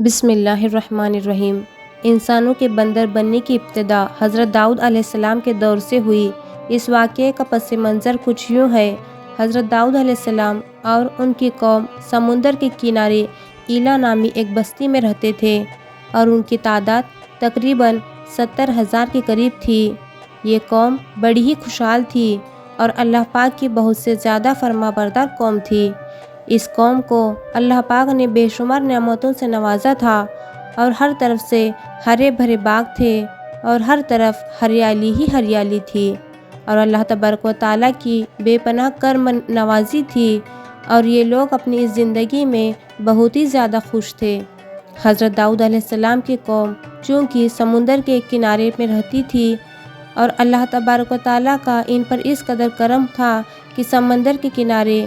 بسم اللہ الرحمن الرحیم۔ انسانوں کے بندر بننے کی ابتدا حضرت داؤد علیہ السلام کے دور سے ہوئی۔ اس واقعے کا پس منظر کچھ یوں ہے۔ حضرت داؤد علیہ السلام اور ان کی قوم سمندر کے کنارے ایلا نامی ایک بستی میں رہتے تھے اور ان کی تعداد تقریباً 70,000 کے قریب تھی۔ یہ قوم بڑی ہی خوشحال تھی اور اللہ پاک کی بہت سے زیادہ فرمانبردار قوم تھی۔ اس قوم کو اللہ پاک نے بے شمار نعمتوں سے نوازا تھا اور ہر طرف سے ہرے بھرے باغ تھے اور ہر طرف ہریالی ہی ہریالی تھی اور اللہ تبارک و تعالیٰ کی بے پناہ کرم نوازی تھی اور یہ لوگ اپنی اس زندگی میں بہت ہی زیادہ خوش تھے۔ حضرت داؤد علیہ السلام کی قوم چونکہ سمندر کے کنارے میں رہتی تھی اور اللہ تبارک و تعالیٰ کا ان پر اس قدر کرم تھا کہ سمندر کے کنارے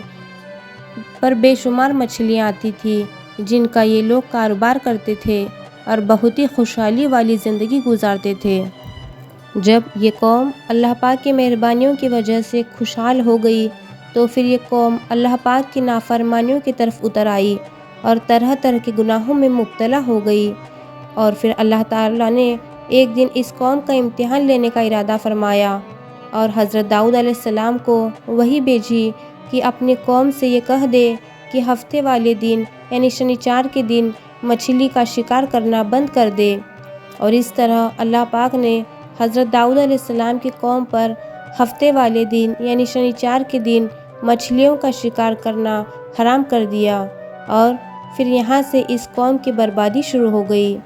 پر بے شمار مچھلیاں آتی تھی جن کا یہ لوگ کاروبار کرتے تھے اور بہت ہی خوشحالی والی زندگی گزارتے تھے۔ جب یہ قوم اللہ پاک کی مہربانیوں کی وجہ سے خوشحال ہو گئی تو پھر یہ قوم اللہ پاک کی نافرمانیوں کی طرف اتر آئی اور طرح طرح کے گناہوں میں مبتلا ہو گئی، اور پھر اللہ تعالیٰ نے ایک دن اس قوم کا امتحان لینے کا ارادہ فرمایا اور حضرت داؤد علیہ السلام کو وحی بھیجی کہ اپنی قوم سے یہ کہہ دے کہ ہفتے والے دن یعنی شنیچر کے دن مچھلی کا شکار کرنا بند کر دے، اور اس طرح اللہ پاک نے حضرت داؤد علیہ السلام کی قوم پر ہفتے والے دن یعنی شنیچر کے دن مچھلیوں کا شکار کرنا حرام کر دیا، اور پھر یہاں سے اس قوم کی بربادی شروع ہو گئی۔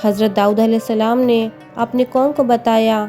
حضرت داؤد علیہ السلام نے اپنی قوم کو بتایا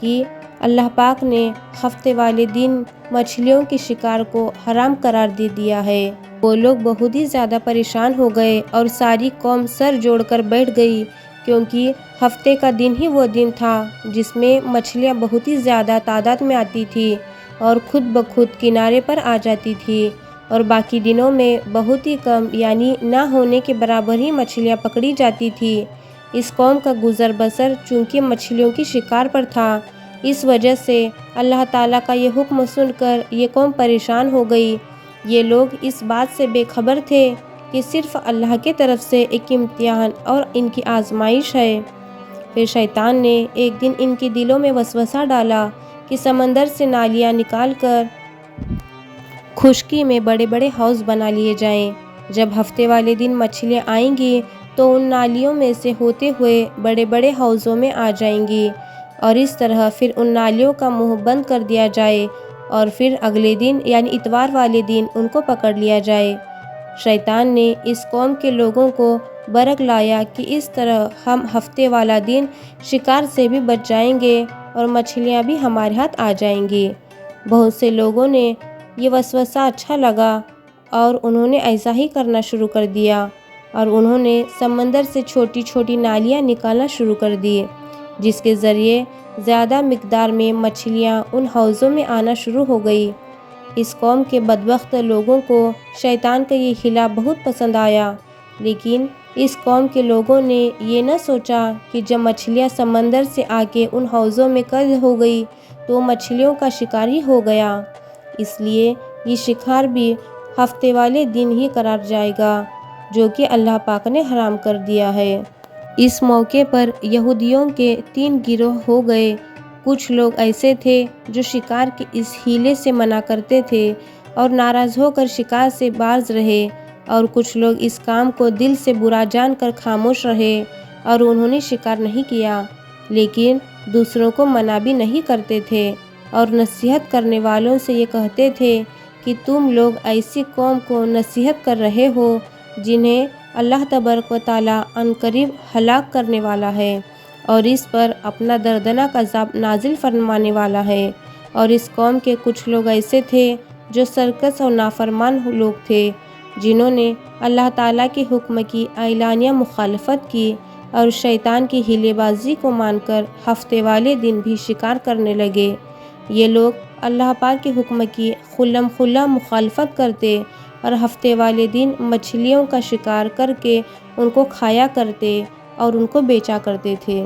کہ اللہ پاک نے ہفتے والے دن مچھلیوں کے شکار کو حرام قرار دے دیا ہے۔ وہ لوگ بہت ہی زیادہ پریشان ہو گئے اور ساری قوم سر جوڑ کر بیٹھ گئی، کیونکہ ہفتے کا دن ہی وہ دن تھا جس میں مچھلیاں بہت ہی زیادہ تعداد میں آتی تھی اور خود بخود کنارے پر آ جاتی تھی، اور باقی دنوں میں بہت ہی کم یعنی نہ ہونے کے برابر ہی مچھلیاں پکڑی جاتی تھی۔ اس قوم کا گزر بسر چونکہ مچھلیوں کی شکار پر تھا، اس وجہ سے اللہ تعالیٰ کا یہ حکم سن کر یہ قوم پریشان ہو گئی۔ یہ لوگ اس بات سے بے خبر تھے کہ صرف اللہ کی طرف سے ایک امتحان اور ان کی آزمائش ہے۔ پھر شیطان نے ایک دن ان کے دلوں میں وسوسہ ڈالا کہ سمندر سے نالیاں نکال کر خشکی میں بڑے بڑے حوض بنا لیے جائیں۔ جب ہفتے والے دن مچھلیاں آئیں گی تو ان نالیوں میں سے ہوتے ہوئے بڑے بڑے حوضوں میں آ جائیں گی، اور اس طرح پھر ان نالیوں کا منہ بند کر دیا جائے اور پھر اگلے دن یعنی اتوار والے دن ان کو پکڑ لیا جائے۔ شیطان نے اس قوم کے لوگوں کو برگلایا کہ اس طرح ہم ہفتے والا دن شکار سے بھی بچ جائیں گے اور مچھلیاں بھی ہمارے ہاتھ آ جائیں گی۔ بہت سے لوگوں نے یہ وسوسہ اچھا لگا اور انہوں نے ایسا ہی کرنا شروع کر دیا، اور انہوں نے سمندر سے چھوٹی چھوٹی نالیاں نکالنا شروع کر دی جس کے ذریعے زیادہ مقدار میں مچھلیاں ان حوضوں میں آنا شروع ہو گئی۔ اس قوم کے بدبخت لوگوں کو شیطان کا یہ حیلہ بہت پسند آیا، لیکن اس قوم کے لوگوں نے یہ نہ سوچا کہ جب مچھلیاں سمندر سے آ کے ان حوضوں میں قید ہو گئی تو مچھلیوں کا شکار ہی ہو گیا، اس لیے یہ شکار بھی ہفتے والے دن ہی قرار جائے گا جو کہ اللہ پاک نے حرام کر دیا ہے۔ اس موقع پر یہودیوں کے 3 گروہ ہو گئے۔ کچھ لوگ ایسے تھے جو شکار کے اس حیلے سے منع کرتے تھے اور ناراض ہو کر شکار سے باز رہے، اور کچھ لوگ اس کام کو دل سے برا جان کر خاموش رہے اور انہوں نے شکار نہیں کیا، لیکن دوسروں کو منع بھی نہیں کرتے تھے اور نصیحت کرنے والوں سے یہ کہتے تھے کہ تم لوگ ایسی قوم کو نصیحت کر رہے ہو جنہیں اللہ تبارک و تعالیٰ عنقریب ہلاک کرنے والا ہے اور اس پر اپنا دردناک عذاب نازل فرمانے والا ہے۔ اور اس قوم کے کچھ لوگ ایسے تھے جو سرکش اور نافرمان لوگ تھے جنہوں نے اللہ تعالیٰ کے حکم کی اعلانیہ مخالفت کی اور شیطان کی حیلے بازی کو مان کر ہفتے والے دن بھی شکار کرنے لگے۔ یہ لوگ اللہ پاک کے حکم کی خلم خلا مخالفت کرتے اور ہفتے والے دن مچھلیوں کا شکار کر کے ان کو کھایا کرتے اور ان کو بیچا کرتے تھے۔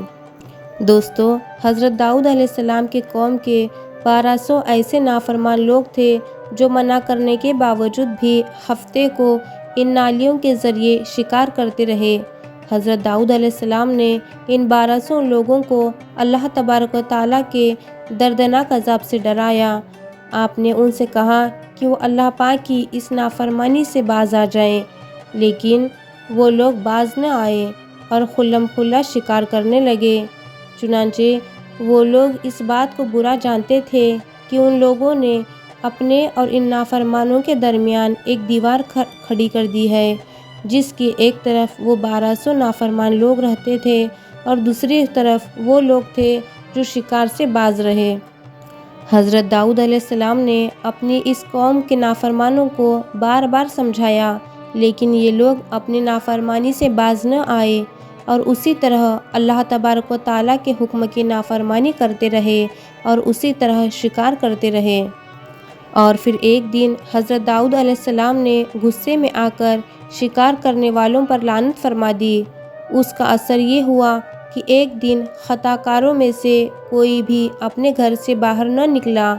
دوستو، حضرت داؤد علیہ السلام کی قوم کے 1200 ایسے نافرمان لوگ تھے جو منع کرنے کے باوجود بھی ہفتے کو ان نالیوں کے ذریعے شکار کرتے رہے۔ حضرت داؤد علیہ السلام نے ان 1200 لوگوں کو اللہ تبارک و تعالیٰ کے دردناک عذاب سے ڈرایا۔ آپ نے ان سے کہا کہ وہ اللہ پاک کی اس نافرمانی سے باز آ جائیں، لیکن وہ لوگ باز نہ آئے اور خلم کھلا شکار کرنے لگے۔ چنانچہ وہ لوگ اس بات کو برا جانتے تھے کہ ان لوگوں نے اپنے اور ان نافرمانوں کے درمیان ایک دیوار کھڑی کر دی ہے، جس کی ایک طرف وہ 1200 نافرمان لوگ رہتے تھے اور دوسری طرف وہ لوگ تھے جو شکار سے باز رہے۔ حضرت داؤد علیہ السلام نے اپنی اس قوم کے نافرمانوں کو بار بار سمجھایا، لیکن یہ لوگ اپنی نافرمانی سے باز نہ آئے اور اسی طرح اللہ تبارک و تعالیٰ کے حکم کی نافرمانی کرتے رہے اور اسی طرح شکار کرتے رہے۔ اور پھر ایک دن حضرت داؤد علیہ السلام نے غصے میں آ کر شکار کرنے والوں پر لعنت فرما دی۔ اس کا اثر یہ ہوا کہ ایک دن خطا کاروں میں سے کوئی بھی اپنے گھر سے باہر نہ نکلا۔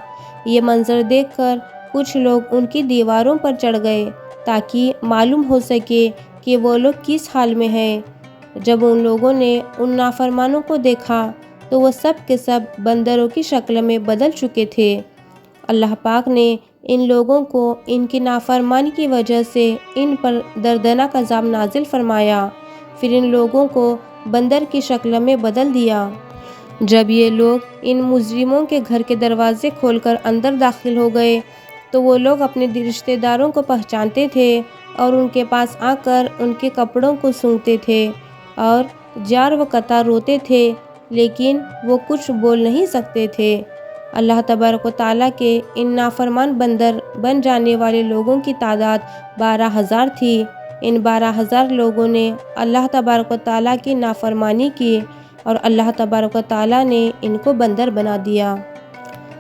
یہ منظر دیکھ کر کچھ لوگ ان کی دیواروں پر چڑھ گئے تاکہ معلوم ہو سکے کہ وہ لوگ کس حال میں ہیں۔ جب ان لوگوں نے ان نافرمانوں کو دیکھا تو وہ سب کے سب بندروں کی شکل میں بدل چکے تھے۔ اللہ پاک نے ان لوگوں کو ان کی نافرمانی کی وجہ سے ان پر دردناک عذاب نازل فرمایا، پھر ان لوگوں کو بندر کی شکل میں بدل دیا۔ جب یہ لوگ ان مجرموں کے گھر کے دروازے کھول کر اندر داخل ہو گئے تو وہ لوگ اپنے رشتہ داروں کو پہچانتے تھے اور ان کے پاس آ کر ان کے کپڑوں کو سونگھتے تھے اور جار و قطع روتے تھے، لیکن وہ کچھ بول نہیں سکتے تھے۔ اللہ تبارک و تعالیٰ کے ان نافرمان بندر بن جانے والے لوگوں کی تعداد 12,000 تھی۔ ان 12,000 لوگوں نے اللہ تبارک و تعالیٰ کی نافرمانی کی اور اللہ تبارک و تعالیٰ نے ان کو بندر بنا دیا۔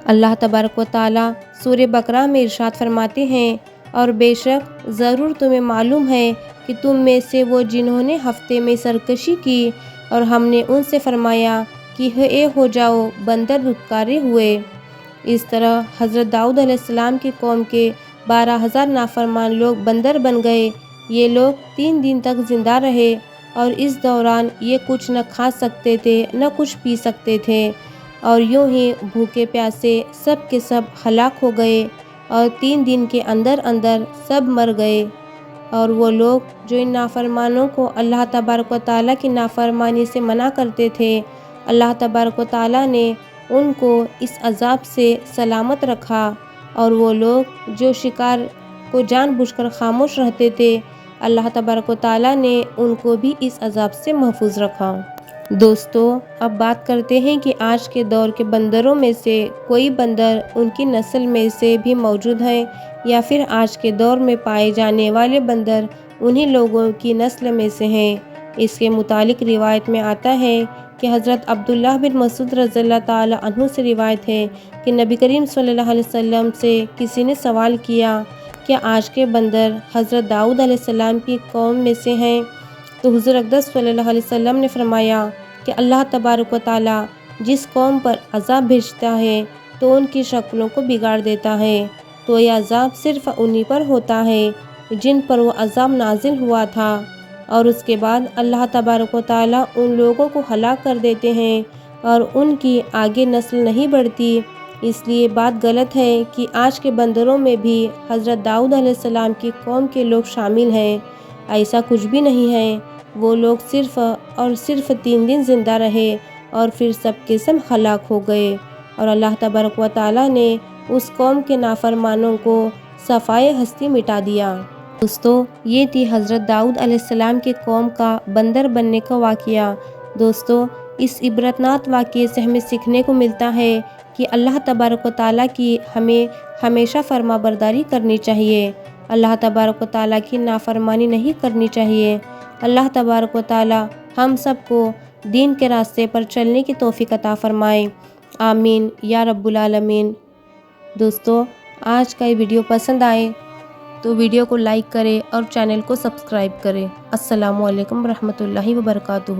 اللہ تبارک و تعالیٰ سورہ بقرہ میں ارشاد فرماتے ہیں، اور بے شک ضرور تمہیں معلوم ہے کہ تم میں سے وہ جنہوں نے ہفتے میں سرکشی کی اور ہم نے ان سے فرمایا کہ ہو جاؤ، بندر دھتکارے ہوئے۔ اس طرح حضرت داؤد علیہ السلام کی قوم کے 12,000 نافرمان لوگ بندر بن گئے۔ یہ لوگ 3 دن تک زندہ رہے اور اس دوران یہ کچھ نہ کھا سکتے تھے نہ کچھ پی سکتے تھے، اور یوں ہی بھوکے پیاسے سب کے سب ہلاک ہو گئے اور 3 دن کے اندر اندر سب مر گئے۔ اور وہ لوگ جو ان نافرمانوں کو اللہ تبارک و تعالیٰ کی نافرمانی سے منع کرتے تھے، اللہ تبارک و تعالیٰ نے ان کو اس عذاب سے سلامت رکھا، اور وہ لوگ جو شکار کو جان بوجھ کر خاموش رہتے تھے، اللہ تبارک و تعالیٰ نے ان کو بھی اس عذاب سے محفوظ رکھا۔ دوستو، اب بات کرتے ہیں کہ آج کے دور کے بندروں میں سے کوئی بندر ان کی نسل میں سے بھی موجود ہے یا پھر آج کے دور میں پائے جانے والے بندر انہی لوگوں کی نسل میں سے ہیں۔ اس کے متعلق روایت میں آتا ہے کہ حضرت عبداللہ بن مسعود رضی اللہ تعالی عنہ سے روایت ہے کہ نبی کریم صلی اللہ علیہ وسلم سے کسی نے سوال کیا کہ آج کے بندر حضرت داؤد علیہ السلام کی قوم میں سے ہیں؟ تو حضور اقدس صلی اللہ علیہ وسلم نے فرمایا کہ اللہ تبارک و تعالیٰ جس قوم پر عذاب بھیجتا ہے تو ان کی شکلوں کو بگاڑ دیتا ہے، تو یہ عذاب صرف انہی پر ہوتا ہے جن پر وہ عذاب نازل ہوا تھا، اور اس کے بعد اللہ تبارک و تعالیٰ ان لوگوں کو ہلاک کر دیتے ہیں اور ان کی آگے نسل نہیں بڑھتی۔ اس لیے بات غلط ہے کہ آج کے بندروں میں بھی حضرت داؤد علیہ السلام کی قوم کے لوگ شامل ہیں۔ ایسا کچھ بھی نہیں ہے۔ وہ لوگ صرف اور صرف 3 دن زندہ رہے اور پھر سب کے سب ہلاک ہو گئے، اور اللہ تبارک و تعالیٰ نے اس قوم کے نافرمانوں کو صفائے ہستی مٹا دیا۔ دوستو، یہ تھی حضرت داؤد علیہ السلام کی قوم کا بندر بننے کا واقعہ۔ دوستو، اس عبرتناک واقعے سے ہمیں سیکھنے کو ملتا ہے کہ اللہ تبارک و تعالیٰ کی ہمیں ہمیشہ فرما برداری کرنی چاہیے، اللہ تبارک و تعالیٰ کی نافرمانی نہیں کرنی چاہیے۔ اللہ تبارک و تعالیٰ ہم سب کو دین کے راستے پر چلنے کی توفیق عطا فرمائے، آمین یا رب العالمین۔ دوستو، آج کا یہ ویڈیو پسند آئے تو ویڈیو کو لائک کریں اور چینل کو سبسکرائب کریں۔ السلام علیکم ورحمۃ اللہ وبرکاتہ۔